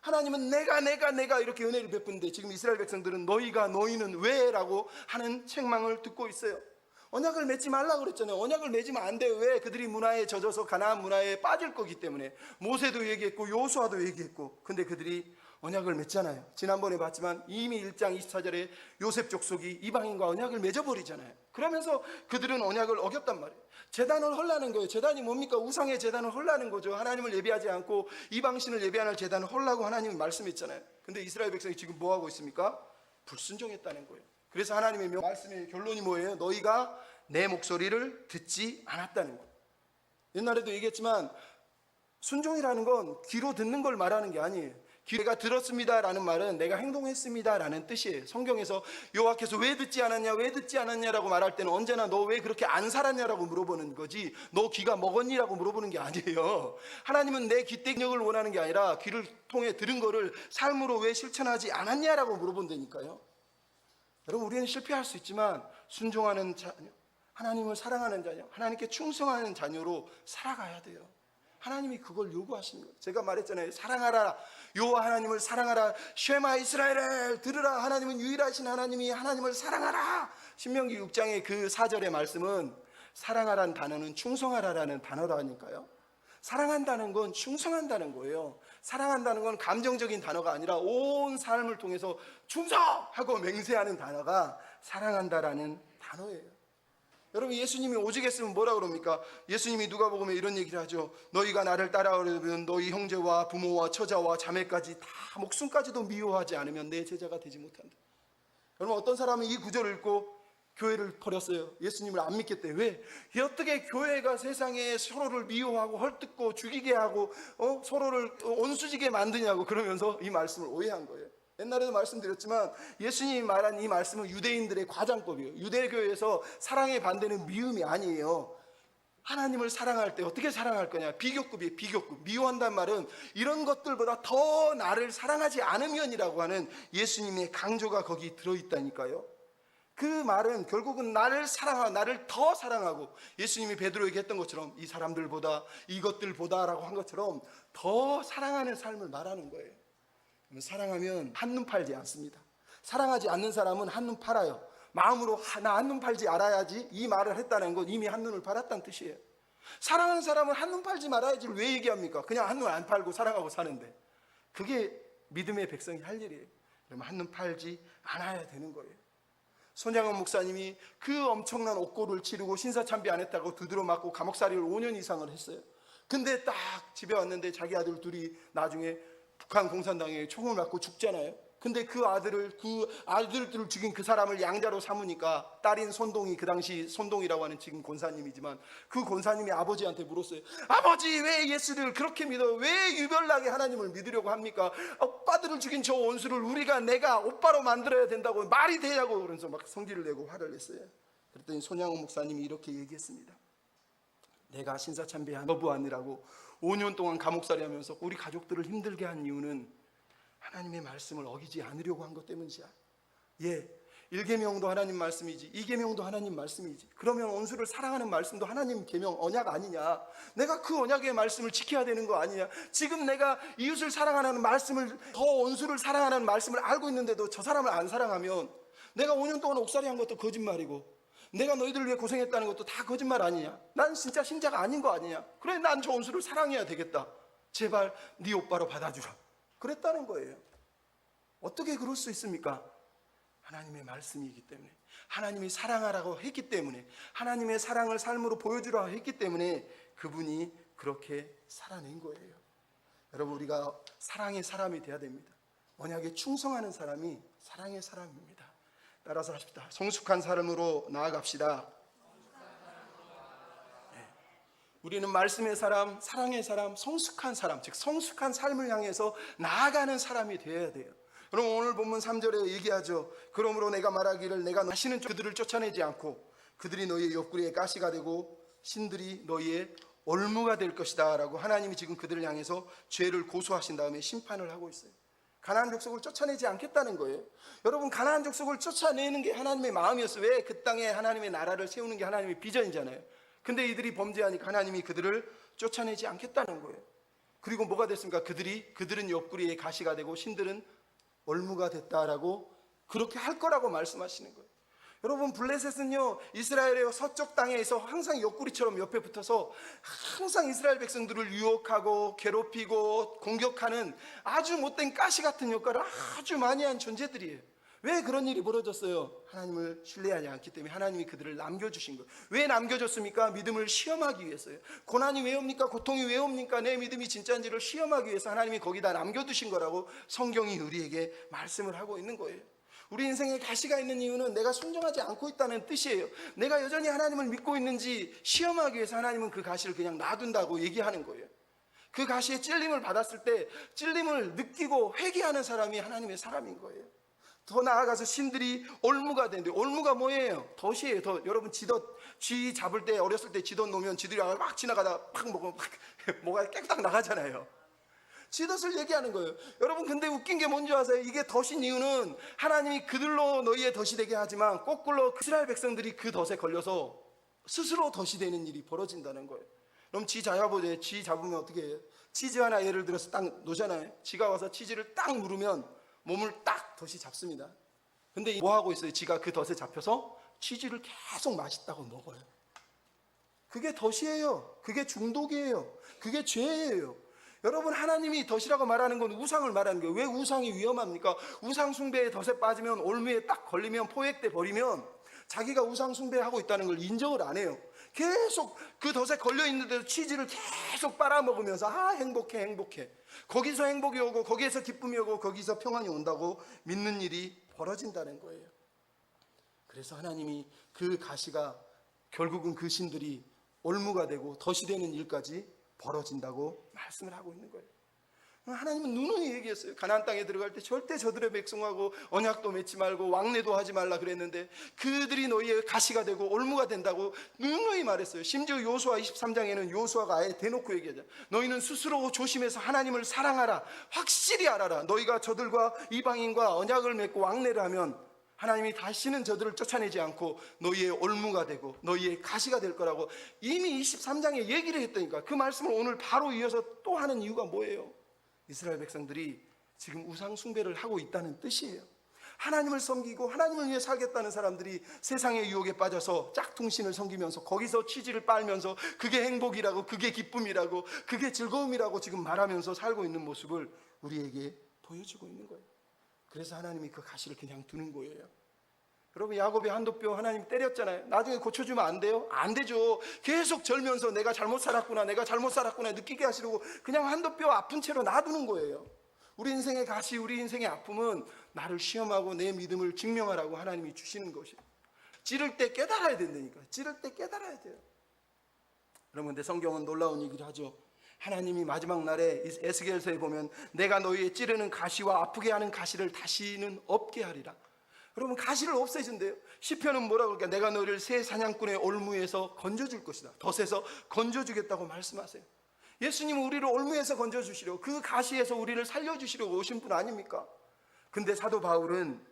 하나님은 내가 이렇게 은혜를 베푸는데 지금 이스라엘 백성들은 너희는 왜? 라고 하는 책망을 듣고 있어요. 언약을 맺지 말라고 그랬잖아요. 언약을 맺으면 안 돼요. 왜? 그들이 문화에 젖어서 가나안 문화에 빠질 거기 때문에. 모세도 얘기했고 여호수아도 얘기했고, 근데 그들이 언약을 맺잖아요. 지난번에 봤지만 이미 1장 24절에 요셉 족속이 이방인과 언약을 맺어버리잖아요. 그러면서 그들은 언약을 어겼단 말이에요. 제단을 헐라는 거예요. 제단이 뭡니까? 우상의 제단을 헐라는 거죠. 하나님을 예배하지 않고 이방신을 예배하는 제단을 헐라고 하나님이 말씀했잖아요. 근데 이스라엘 백성이 지금 뭐 하고 있습니까? 불순종했다는 거예요. 그래서 하나님의 말씀의 결론이 뭐예요? 너희가 내 목소리를 듣지 않았다는 거예요. 옛날에도 얘기했지만 순종이라는 건 귀로 듣는 걸 말하는 게 아니에요. 귀가 들었습니다라는 말은 내가 행동했습니다라는 뜻이에요. 성경에서 여호와께서 왜 듣지 않았냐라고 말할 때는 언제나 너 왜 그렇게 안 살았냐라고 물어보는 거지, 너 귀가 먹었니라고 물어보는 게 아니에요. 하나님은 내 귀땡력을 원하는 게 아니라 귀를 통해 들은 거를 삶으로 왜 실천하지 않았냐라고 물어본다니까요. 여러분, 우리는 실패할 수 있지만 순종하는 자녀, 하나님을 사랑하는 자녀, 하나님께 충성하는 자녀로 살아가야 돼요. 하나님이 그걸 요구하시는 거예요. 제가 말했잖아요. 사랑하라, 여호와 하나님을 사랑하라. 쉐마 이스라엘을 들으라. 하나님은 유일하신 하나님이 하나님을 사랑하라. 신명기 6장의 그 4절의 말씀은 사랑하라는 단어는 충성하라라는 단어라니까요. 사랑한다는 건 충성한다는 거예요. 사랑한다는 건 감정적인 단어가 아니라 온 삶을 통해서 충성하고 맹세하는 단어가 사랑한다라는 단어예요. 여러분, 예수님이 오직 했으면 뭐라 그럽니까? 예수님이 누가복음에 이런 얘기를 하죠. 너희가 나를 따라오려면 너희 형제와 부모와 처자와 자매까지 다 목숨까지도 미워하지 않으면 내 제자가 되지 못한다. 여러분, 어떤 사람은 이 구절을 읽고 교회를 버렸어요. 예수님을 안 믿겠대. 왜? 어떻게 교회가 세상에 서로를 미워하고 헐뜯고 죽이게 하고 서로를 온수지게 만드냐고 그러면서 이 말씀을 오해한 거예요. 옛날에도 말씀드렸지만 예수님이 말한 이 말씀은 유대인들의 과장법이에요. 유대교에서 사랑의 반대는 미움이 아니에요. 하나님을 사랑할 때 어떻게 사랑할 거냐? 비교급이에요. 비교급. 미워한다는 말은 이런 것들보다 더 나를 사랑하지 않으면이라고 하는 예수님의 강조가 거기 들어있다니까요. 그 말은 결국은 나를 사랑하고 나를 더 사랑하고, 예수님이 베드로에게 했던 것처럼 이 사람들보다 이것들보다라고 한 것처럼 더 사랑하는 삶을 말하는 거예요. 사랑하면 한눈 팔지 않습니다. 사랑하지 않는 사람은 한눈 팔아요. 마음으로 나 한눈 팔지 알아야지 이 말을 했다는 건 이미 한눈을 팔았다는 뜻이에요. 사랑하는 사람은 한눈 팔지 말아야지 왜 얘기합니까? 그냥 한눈 안 팔고 사랑하고 사는데. 그게 믿음의 백성이 할 일이에요. 그러면 한눈 팔지 않아야 되는 거예요. 손양원 목사님이 그 엄청난 옥고를 치르고 신사참배 안 했다고 두드러 맞고 감옥살이를 5년 이상을 했어요. 근데 딱 집에 왔는데 자기 아들 둘이 나중에 북한 공산당에 총을 맞고 죽잖아요. 근데 그 아들들을 죽인 그 사람을 양자로 삼으니까 딸인 손동이, 그 당시 손동이라고 하는 지금 권사님이지만 그 권사님이 아버지한테 물었어요. 아버지, 왜 예수를 그렇게 믿어? 왜 유별나게 하나님을 믿으려고 합니까? 오빠들을 죽인 저 원수를 내가 오빠로 만들어야 된다고 말이 되냐고. 그러면서 막 성질을 내고 화를 냈어요. 그랬더니 손양원 목사님이 이렇게 얘기했습니다. 내가 신사참배한 거부하느라고 5년 동안 감옥살이 하면서 우리 가족들을 힘들게 한 이유는 하나님의 말씀을 어기지 않으려고 한 것 때문이야. 1계명도 하나님 말씀이지 2계명도 하나님 말씀이지. 그러면 원수를 사랑하는 말씀도 하나님 계명 언약 아니냐? 내가 그 언약의 말씀을 지켜야 되는 거 아니냐? 지금 내가 이웃을 사랑하는 말씀을, 더 원수를 사랑하는 말씀을 알고 있는데도 저 사람을 안 사랑하면 내가 5년 동안 옥살이 한 것도 거짓말이고 내가 너희들을 위해 고생했다는 것도 다 거짓말 아니냐? 난 진짜 신자가 아닌 거 아니냐? 그래, 난 저 원수를 사랑해야 되겠다. 제발 네 오빠로 받아주라. 그랬다는 거예요. 어떻게 그럴 수 있습니까? 하나님의 말씀이기 때문에, 하나님이 사랑하라고 했기 때문에, 하나님의 사랑을 삶으로 보여주라고 했기 때문에 그분이 그렇게 살아낸 거예요. 여러분, 우리가 사랑의 사람이 돼야 됩니다. 언약에 충성하는 사람이 사랑의 사람입니다. 따라서 하십시다. 성숙한 삶으로 나아갑시다. 네. 우리는 말씀의 사람, 사랑의 사람, 성숙한 사람, 즉 성숙한 삶을 향해서 나아가는 사람이 되어야 돼요. 그럼 오늘 본문 3절에 얘기하죠. 그러므로 내가 말하기를 내가 다시는 그들을 쫓아내지 않고 그들이 너희의 옆구리에 가시가 되고 신들이 너희의 올무가 될 것이다 라고 하나님이 지금 그들을 향해서 죄를 고소하신 다음에 심판을 하고 있어요. 가나안 족속을 쫓아내지 않겠다는 거예요. 여러분, 가나안 족속을 쫓아내는 게 하나님의 마음이었어요. 왜? 그 땅에 하나님의 나라를 세우는 게 하나님의 비전이잖아요. 근데 이들이 범죄하니까 하나님이 그들을 쫓아내지 않겠다는 거예요. 그리고 뭐가 됐습니까? 그들은 옆구리에 가시가 되고 신들은 올무가 됐다라고 그렇게 할 거라고 말씀하시는 거예요. 여러분, 블레셋은요 이스라엘의 서쪽 땅에서 항상 옆구리처럼 옆에 붙어서 항상 이스라엘 백성들을 유혹하고 괴롭히고 공격하는 아주 못된 가시 같은 역할을 아주 많이 한 존재들이에요. 왜 그런 일이 벌어졌어요? 하나님을 신뢰하지 않기 때문에 하나님이 그들을 남겨주신 거예요. 왜 남겨줬습니까? 믿음을 시험하기 위해서요. 고난이 왜 옵니까? 고통이 왜 옵니까? 내 믿음이 진짜인지를 시험하기 위해서 하나님이 거기다 남겨두신 거라고 성경이 우리에게 말씀을 하고 있는 거예요. 우리 인생에 가시가 있는 이유는 내가 순종하지 않고 있다는 뜻이에요. 내가 여전히 하나님을 믿고 있는지 시험하기 위해서 하나님은 그 가시를 그냥 놔둔다고 얘기하는 거예요. 그 가시에 찔림을 받았을 때 찔림을 느끼고 회개하는 사람이 하나님의 사람인 거예요. 더 나아가서 신들이 올무가 되는데, 올무가 뭐예요? 덫이에요. 덫. 여러분, 쥐 잡을 때 어렸을 때 쥐덫 놓으면 쥐들이 막 지나가다 팍 먹으면 뭐가 깨끗하게 나가잖아요. 쥐덫을 얘기하는 거예요. 여러분, 근데 웃긴 게 뭔지 아세요? 이게 덫인 이유는 하나님이 그들로 너희의 덫이 되게 하지만 거꾸로 이스라엘 백성들이 그 덫에 걸려서 스스로 덫이 되는 일이 벌어진다는 거예요. 그럼 쥐 잡아보세요. 쥐 잡으면 어떻게 해요? 치즈 하나 예를 들어서 딱 놓잖아요. 쥐가 와서 치즈를 딱 물으면 몸을 딱 덫이 잡습니다. 근데 뭐 하고 있어요? 쥐가 그 덫에 잡혀서 치즈를 계속 맛있다고 먹어요. 그게 덫이에요. 그게 중독이에요. 그게 죄예요. 여러분, 하나님이 덫이라고 말하는 건 우상을 말하는 거예요. 왜 우상이 위험합니까? 우상 숭배의 덫에 빠지면, 올무에 딱 걸리면, 포획돼 버리면 자기가 우상 숭배하고 있다는 걸 인정을 안 해요. 계속 그 덫에 걸려 있는데도 치즈를 계속 빨아먹으면서 행복해. 거기서 행복이 오고 거기에서 기쁨이 오고 거기서 평안이 온다고 믿는 일이 벌어진다는 거예요. 그래서 하나님이 그 가시가 결국은 그 신들이 올무가 되고 덫이 되는 일까지 벌어진다고 말씀을 하고 있는 거예요. 하나님은 누누이 얘기했어요. 가나안 땅에 들어갈 때 절대 저들의 백성하고 언약도 맺지 말고 왕래도 하지 말라 그랬는데 그들이 너희의 가시가 되고 올무가 된다고 누누이 말했어요. 심지어 요수아 23장에는 요수아가 아예 대놓고 얘기하죠. 너희는 스스로 조심해서 하나님을 사랑하라. 확실히 알아라. 너희가 저들과 이방인과 언약을 맺고 왕래를 하면 하나님이 다시는 저들을 쫓아내지 않고 너희의 올무가 되고 너희의 가시가 될 거라고 이미 23장에 얘기를 했다니까. 그 말씀을 오늘 바로 이어서 또 하는 이유가 뭐예요? 이스라엘 백성들이 지금 우상 숭배를 하고 있다는 뜻이에요. 하나님을 섬기고 하나님을 위해 살겠다는 사람들이 세상의 유혹에 빠져서 짝퉁신을 섬기면서 거기서 치즈를 빨면서 그게 행복이라고, 그게 기쁨이라고, 그게 즐거움이라고 지금 말하면서 살고 있는 모습을 우리에게 보여주고 있는 거예요. 그래서 하나님이 그 가시를 그냥 두는 거예요. 여러분, 야곱의 한도뼈 하나님 때렸잖아요. 나중에 고쳐주면 안 돼요? 안 되죠. 계속 절면서 내가 잘못 살았구나 느끼게 하시려고 그냥 한도뼈 아픈 채로 놔두는 거예요. 우리 인생의 가시, 우리 인생의 아픔은 나를 시험하고 내 믿음을 증명하라고 하나님이 주시는 것이에요. 찌를 때 깨달아야 된다니까. 찌를 때 깨달아야 돼요. 여러분, 근데 성경은 놀라운 얘기를 하죠. 하나님이 마지막 날에 에스겔서에 보면 내가 너희의 찌르는 가시와 아프게 하는 가시를 다시는 없게 하리라. 여러분, 가시를 없애준대요. 시편은 뭐라고 그럴까? 내가 너희를 새 사냥꾼의 올무에서 건져줄 것이다. 덫에서 건져주겠다고 말씀하세요. 예수님은 우리를 올무에서 건져주시려고, 그 가시에서 우리를 살려주시려고 오신 분 아닙니까? 근데 사도 바울은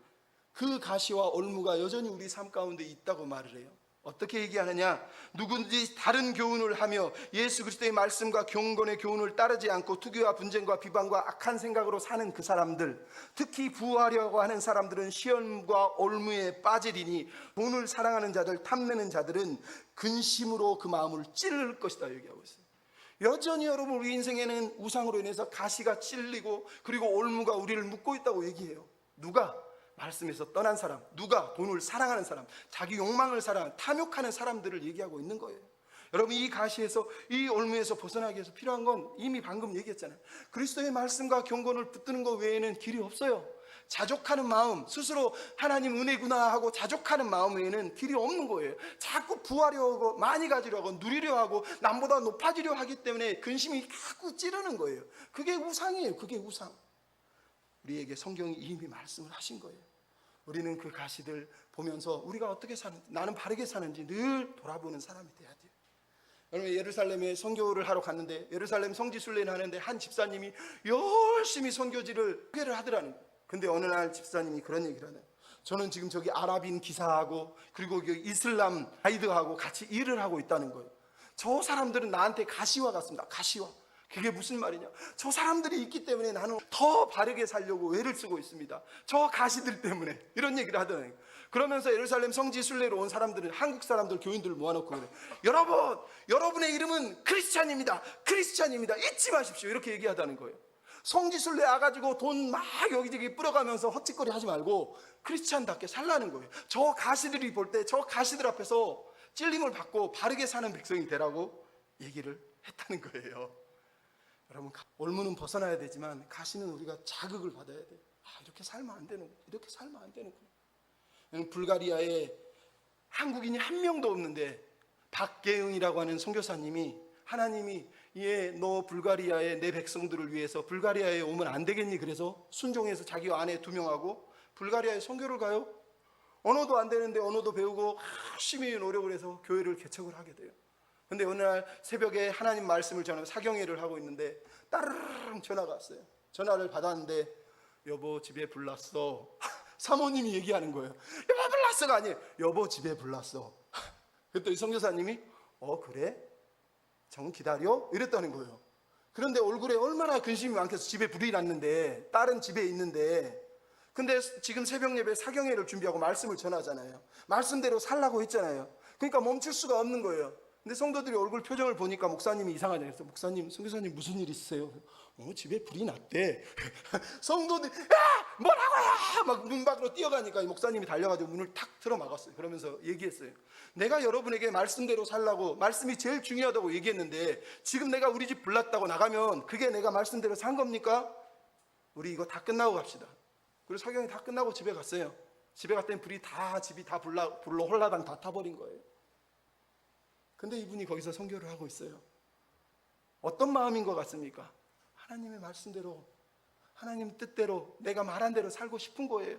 그 가시와 올무가 여전히 우리 삶 가운데 있다고 말을 해요. 어떻게 얘기하느냐? 누구든지 다른 교훈을 하며 예수 그리스도의 말씀과 경건의 교훈을 따르지 않고 투기와 분쟁과 비방과 악한 생각으로 사는 그 사람들, 특히 부하려고 하는 사람들은 시험과 올무에 빠지리니 돈을 사랑하는 자들, 탐내는 자들은 근심으로 그 마음을 찌를 것이다 얘기하고 있어요. 여전히 여러분, 우리 인생에는 우상으로 인해서 가시가 찔리고 그리고 올무가 우리를 묶고 있다고 얘기해요. 누가? 말씀에서 떠난 사람, 누가 돈을 사랑하는 사람, 자기 욕망을 사랑하는, 탐욕하는 사람들을 얘기하고 있는 거예요. 여러분, 이 가시에서, 이 올무에서 벗어나기 위해서 필요한 건 이미 방금 얘기했잖아요. 그리스도의 말씀과 경건을 붙드는 것 외에는 길이 없어요. 자족하는 마음, 스스로 하나님 은혜구나 하고 자족하는 마음 외에는 길이 없는 거예요. 자꾸 부하려 하고 많이 가지려 하고 누리려 하고 남보다 높아지려 하기 때문에 근심이 자꾸 찌르는 거예요. 그게 우상이에요. 그게 우상. 우리에게 성경이 이미 말씀을 하신 거예요. 우리는 그 가시들 보면서 우리가 어떻게 사는지, 나는 바르게 사는지 늘 돌아보는 사람이 돼야 돼요. 여러분, 예루살렘에 선교를 하러 갔는데, 예루살렘 성지 순례를 하는데 한 집사님이 열심히 선교지를 소개를 하더라는 거예요. 근데 어느 날 집사님이 그런 얘기를 하네요. 저는 지금 저기 아랍인 기사하고 그리고 이슬람 가이드하고 같이 일을 하고 있다는 거예요. 저 사람들은 나한테 가시와 같습니다. 가시와. 그게 무슨 말이냐? 저 사람들이 있기 때문에 나는 더 바르게 살려고 애를 쓰고 있습니다. 저 가시들 때문에. 이런 얘기를 하더라고요. 그러면서 예루살렘 성지 순례로 온 사람들은, 한국 사람들, 교인들을 모아놓고 그래. 여러분, 여러분의 이름은 크리스찬입니다. 크리스찬입니다. 잊지 마십시오. 이렇게 얘기하다는 거예요. 성지 순례 와가지고 돈 막 여기저기 뿌려가면서 헛짓거리 하지 말고 크리스찬답게 살라는 거예요. 저 가시들이 볼 때 저 가시들 앞에서 찔림을 받고 바르게 사는 백성이 되라고 얘기를 했다는 거예요. 여러분, 올무는 벗어나야 되지만 가시는 우리가 자극을 받아야 돼요. 이렇게 살면 안 되는 거예요. 이렇게 살면 안 되는구나. 불가리아에 한국인이 한 명도 없는데 박계응이라고 하는 선교사님이, 하나님이 너 불가리아의 내 백성들을 위해서 불가리아에 오면 안 되겠니? 그래서 순종해서 자기와 아내 2명하고 불가리아에 선교를 가요. 언어도 안 되는데 언어도 배우고 열심히 노력을 해서 교회를 개척을 하게 돼요. 근데 어느 날 새벽에 하나님 말씀을 전하고 사경회를 하고 있는데 따르릉 전화가 왔어요. 전화를 받았는데 여보 집에 불났어. 사모님이 얘기하는 거예요. 여보 불났어가 아니에요. 여보 집에 불났어. 그랬더니 선교사님이 그래? 정 기다려? 이랬다는 거예요. 그런데 얼굴에 얼마나 근심이 많겠어. 집에 불이 났는데, 딸은 집에 있는데. 근데 지금 새벽 예배 사경회를 준비하고 말씀을 전하잖아요. 말씀대로 살라고 했잖아요. 그러니까 멈출 수가 없는 거예요. 근데 성도들이 얼굴 표정을 보니까 목사님이 이상하잖아요. 그래서 목사님, 선교사님 무슨 일 있으세요? 집에 불이 났대. 성도들이 뭐라고요? 막 문 밖으로 뛰어가니까 이 목사님이 달려가지고 문을 탁 틀어 막았어요. 그러면서 얘기했어요. 내가 여러분에게 말씀대로 살라고, 말씀이 제일 중요하다고 얘기했는데 지금 내가 우리 집 불났다고 나가면 그게 내가 말씀대로 산 겁니까? 우리 이거 다 끝나고 갑시다. 그리고 사경이 다 끝나고 집에 갔어요. 집에 갔더니 집이 다 불로 홀라당 다 타버린 거예요. 근데 이분이 거기서 선교를 하고 있어요. 어떤 마음인 것 같습니까? 하나님의 말씀대로, 하나님 뜻대로, 내가 말한 대로 살고 싶은 거예요.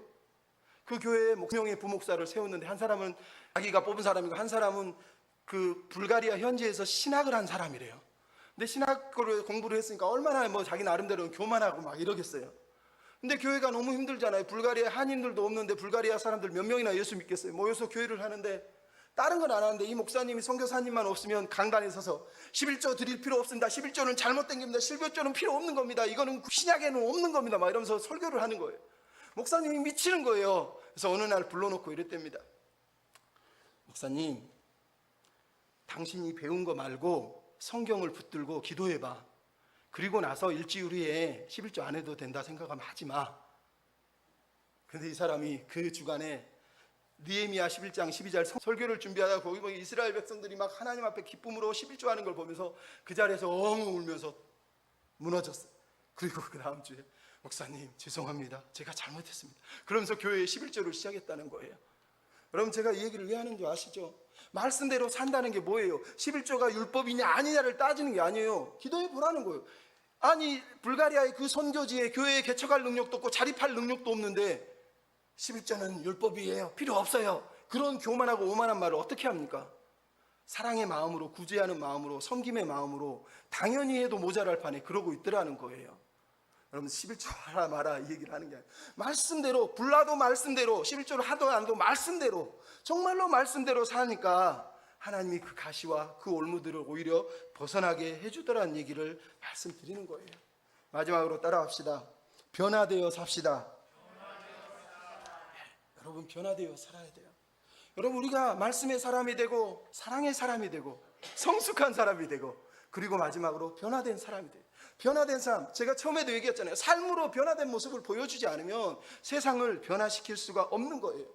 그 교회에 명의 부목사를 세웠는데 한 사람은 자기가 뽑은 사람이고 한 사람은 그 불가리아 현지에서 신학을 한 사람이래요. 근데 신학을 공부를 했으니까 얼마나 자기 나름대로 교만하고 막 이러겠어요. 근데 교회가 너무 힘들잖아요. 불가리아 한인들도 없는데 불가리아 사람들 몇 명이나 예수 믿겠어요. 모여서 교회를 하는데 다른 건 안 하는데 이 목사님이, 선교사님만 없으면 강단에 서서 11조 드릴 필요 없습니다. 11조는 잘못된 겁니다. 11조는 필요 없는 겁니다. 이거는 신약에는 없는 겁니다. 막 이러면서 설교를 하는 거예요. 목사님이 미치는 거예요. 그래서 어느 날 불러놓고 이랬답니다. 목사님, 당신이 배운 거 말고 성경을 붙들고 기도해봐. 그리고 나서 일주일 후에 11조 안 해도 된다 생각하면 하지 마. 근데 이 사람이 그 주간에 느헤미야 11장 12절 설교를 준비하다가 거기 보니 이스라엘 백성들이 막 하나님 앞에 기쁨으로 11조 하는 걸 보면서 그 자리에서 엉 울면서 무너졌어요. 그리고 그 다음 주에 목사님 죄송합니다. 제가 잘못했습니다. 그러면서 교회에 11조를 시작했다는 거예요. 여러분, 제가 이 얘기를 왜 하는 줄 아시죠? 말씀대로 산다는 게 뭐예요? 11조가 율법이냐 아니냐를 따지는 게 아니에요. 기도해 보라는 거예요. 아니, 불가리아의 그 선교지에 교회에 개척할 능력도 없고 자립할 능력도 없는데 11조는 율법이에요. 필요 없어요. 그런 교만하고 오만한 말을 어떻게 합니까? 사랑의 마음으로, 구제하는 마음으로, 섬김의 마음으로 당연히 해도 모자랄 판에 그러고 있더라는 거예요. 여러분, 11조 하라 마라 이 얘기를 하는 게 아니에요. 말씀대로, 불나도 말씀대로, 11조를 하도 안 해도 말씀대로, 정말로 말씀대로 사니까 하나님이 그 가시와 그 올무들을 오히려 벗어나게 해주더라는 얘기를 말씀드리는 거예요. 마지막으로 따라합시다. 변화되어 삽시다. 여러분, 변화되어 살아야 돼요. 여러분, 우리가 말씀의 사람이 되고 사랑의 사람이 되고 성숙한 사람이 되고 그리고 마지막으로 변화된 사람이 돼요. 변화된 삶, 제가 처음에도 얘기했잖아요. 삶으로 변화된 모습을 보여주지 않으면 세상을 변화시킬 수가 없는 거예요.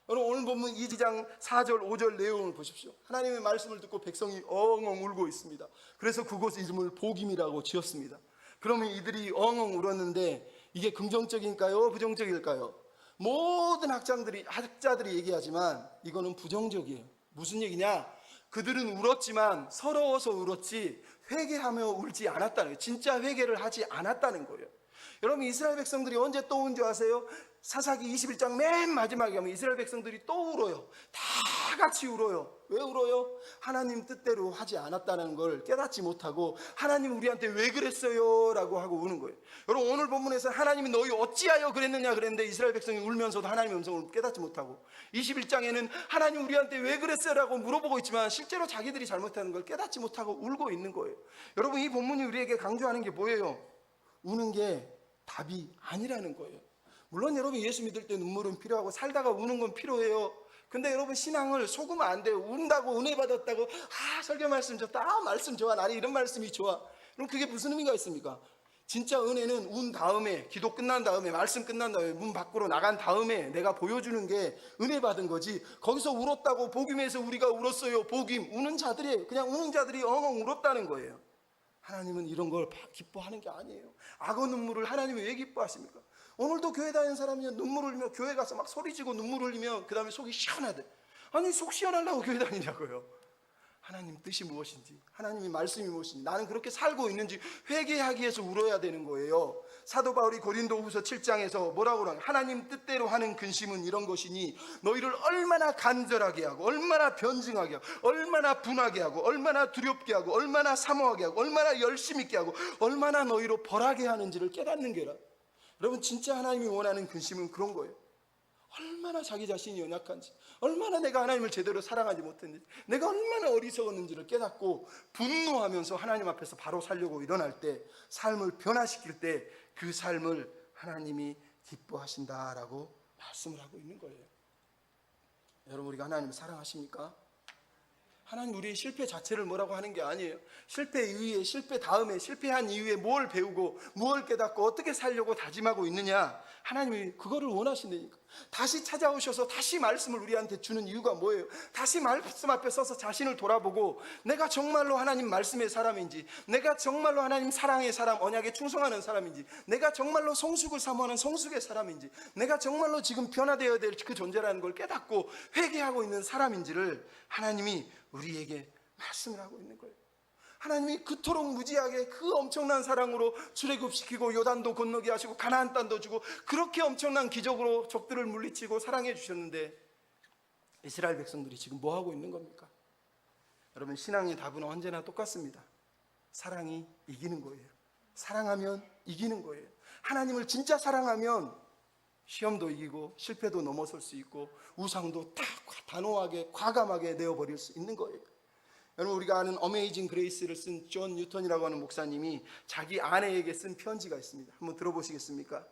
여러분, 오늘 본문 2장 4절 5절 내용을 보십시오. 하나님의 말씀을 듣고 백성이 엉엉 울고 있습니다. 그래서 그곳 이름을 복임이라고 지었습니다. 그러면 이들이 엉엉 울었는데 이게 긍정적일까요? 부정적일까요? 모든 학자들이 얘기하지만 이거는 부정적이에요. 무슨 얘기냐? 그들은 울었지만 서러워서 울었지 회개하며 울지 않았다는 거예요. 진짜 회개를 하지 않았다는 거예요. 여러분, 이스라엘 백성들이 언제 또 운 줄 아세요? 사사기 21장 맨 마지막에 가면 이스라엘 백성들이 또 울어요. 다 같이 울어요. 왜 울어요? 하나님 뜻대로 하지 않았다는 걸 깨닫지 못하고 하나님 우리한테 왜 그랬어요? 라고 하고 우는 거예요. 여러분, 오늘 본문에서 하나님이 너희 어찌하여 그랬느냐 그랬는데 이스라엘 백성이 울면서도 하나님의 음성을 깨닫지 못하고, 21장에는 하나님 우리한테 왜 그랬어요? 라고 물어보고 있지만 실제로 자기들이 잘못하는 걸 깨닫지 못하고 울고 있는 거예요. 여러분, 이 본문이 우리에게 강조하는 게 뭐예요? 우는 게 답이 아니라는 거예요. 물론 여러분, 예수 믿을 때 눈물은 필요하고 살다가 우는 건 필요해요. 근데 여러분, 신앙을 속으면 안 돼요. 운다고 은혜 받았다고 설교 말씀 좋다, 말씀 좋아, 나는 이런 말씀이 좋아, 그럼 그게 무슨 의미가 있습니까? 진짜 은혜는 운 다음에, 기도 끝난 다음에, 말씀 끝난 다음에, 문 밖으로 나간 다음에 내가 보여주는 게 은혜 받은 거지, 거기서 울었다고 복음에서 우리가 울었어요, 복임, 우는 자들이, 그냥 우는 자들이 엉엉 울었다는 거예요. 하나님은 이런 걸 기뻐하는 게 아니에요. 악어 눈물을 하나님이 왜 기뻐하십니까? 오늘도 교회 다니는 사람이 눈물 흘리며, 교회 가서 막 소리지고 눈물 흘리면 그 다음에 속이 시원하대. 아니, 속 시원하려고 교회 다니냐고요. 하나님 뜻이 무엇인지, 하나님의 말씀이 무엇인지, 나는 그렇게 살고 있는지 회개하기 위해서 울어야 되는 거예요. 사도 바울이 고린도후서 7장에서 뭐라고 그러냐? 하나님 뜻대로 하는 근심은 이런 것이니 너희를 얼마나 간절하게 하고, 얼마나 변증하게 하고, 얼마나 분하게 하고, 얼마나 두렵게 하고, 얼마나 사모하게 하고, 얼마나 열심 있게 하고, 얼마나 너희로 벌하게 하는지를 깨닫는 게라. 여러분, 진짜 하나님이 원하는 근심은 그런 거예요. 얼마나 자기 자신이 연약한지, 얼마나 내가 하나님을 제대로 사랑하지 못했는지, 내가 얼마나 어리석었는지를 깨닫고 분노하면서 하나님 앞에서 바로 살려고 일어날 때, 삶을 변화시킬 때 그 삶을 하나님이 기뻐하신다라고 말씀을 하고 있는 거예요. 여러분, 우리가 하나님을 사랑하십니까? 하나님 우리의 실패 자체를 뭐라고 하는 게 아니에요. 실패 이후에, 실패 다음에, 실패한 이후에 뭘 배우고 뭘 깨닫고 어떻게 살려고 다짐하고 있느냐, 하나님이 그거를 원하신다니까. 다시 찾아오셔서 다시 말씀을 우리한테 주는 이유가 뭐예요? 다시 말씀 앞에 서서 자신을 돌아보고 내가 정말로 하나님 말씀의 사람인지, 내가 정말로 하나님 사랑의 사람, 언약에 충성하는 사람인지, 내가 정말로 성숙을 사모하는 성숙의 사람인지, 내가 정말로 지금 변화되어야 될 그 존재라는 걸 깨닫고 회개하고 있는 사람인지를 하나님이 우리에게 말씀을 하고 있는 거예요. 하나님이 그토록 무지하게 그 엄청난 사랑으로 출애굽시키고 요단도 건너게 하시고 가나안 땅도 주고 그렇게 엄청난 기적으로 적들을 물리치고 사랑해 주셨는데, 이스라엘 백성들이 지금 뭐 하고 있는 겁니까? 여러분, 신앙의 답은 언제나 똑같습니다. 사랑이 이기는 거예요. 사랑하면 이기는 거예요. 하나님을 진짜 사랑하면 시험도 이기고 실패도 넘어설 수 있고 우상도 딱 단호하게 과감하게 내어버릴 수 있는 거예요. 여러분, 우리가 아는 어메이징 그레이스를 쓴 존 뉴턴이라고 하는 목사님이 자기 아내에게 쓴 편지가 있습니다. 한번 들어보시겠습니까?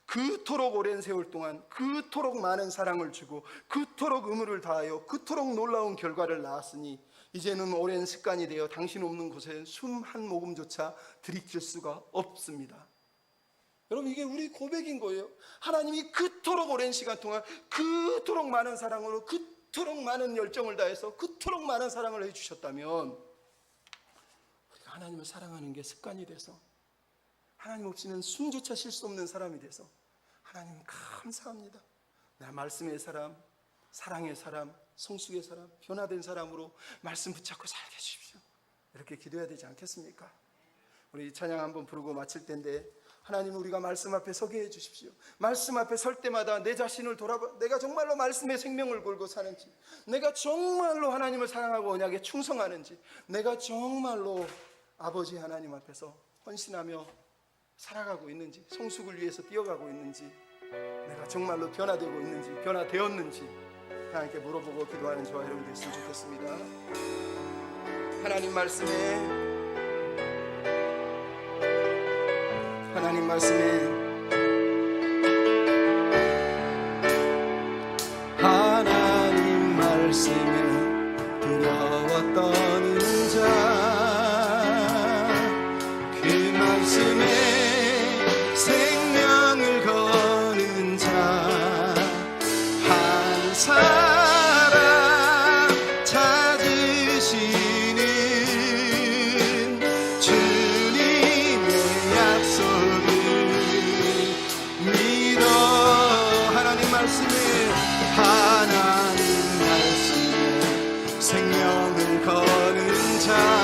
그토록 오랜 세월 동안 그토록 많은 사랑을 주고 그토록 의무를 다하여 그토록 놀라운 결과를 낳았으니 이제는 오랜 습관이 되어 당신 없는 곳에 숨 한 모금조차 들이킬 수가 없습니다. 여러분, 이게 우리 고백인 거예요. 하나님이 그토록 오랜 시간 동안 그토록 많은 사랑으로 그토록 많은 열정을 다해서 그토록 많은 사랑을 해주셨다면, 우리가 하나님을 사랑하는 게 습관이 돼서 하나님 없이는 숨조차 쉴 수 없는 사람이 돼서, 하나님 감사합니다, 나 말씀의 사람, 사랑의 사람, 성숙의 사람, 변화된 사람으로 말씀 붙잡고 살게 해주십시오, 이렇게 기도해야 되지 않겠습니까? 우리 이 찬양 한번 부르고 마칠 텐데, 하나님, 우리가 말씀 앞에 서게 해주십시오. 말씀 앞에 설 때마다 내 자신을 돌아봐, 내가 정말로 말씀의 생명을 걸고 사는지, 내가 정말로 하나님을 사랑하고 언약에 충성하는지, 내가 정말로 아버지 하나님 앞에서 헌신하며 살아가고 있는지, 성숙을 위해서 뛰어가고 있는지, 내가 정말로 변화되고 있는지, 변화되었는지 하나님께 물어보고 기도하는 저와 여러분 됐으면 좋겠습니다. 하나님 말씀에, 하나님 말씀에, 하나님 말씀에 두려워 떠는 자, 그 말씀 자